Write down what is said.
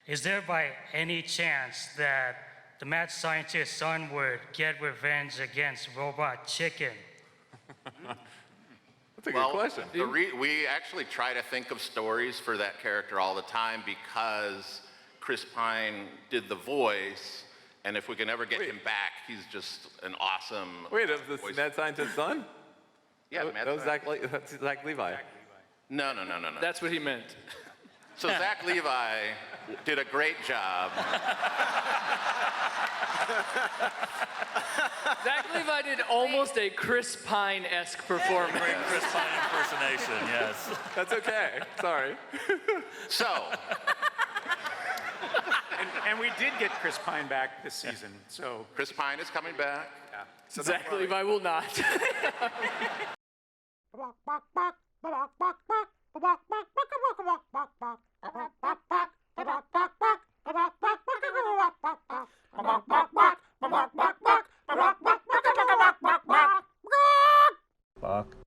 Is there by any chance that the mad scientist's son would get revenge against Robot Chicken? That's a good question. We actually try to think of stories for that character all the time because Chris Pine did the voice, and if we can ever get him back, he's just an awesome This mad scientist's son? Yeah, that's Zach Levi. No. That's what he meant. So Zach Levi did a great job. Zach Levi did almost a Chris Pine-esque performance. Great Chris Pine impersonation, yes. That's okay. Sorry. So, and we did get Chris Pine back this season, so. Chris Pine is coming back. Yeah. So Zach Levi will not. Fuck.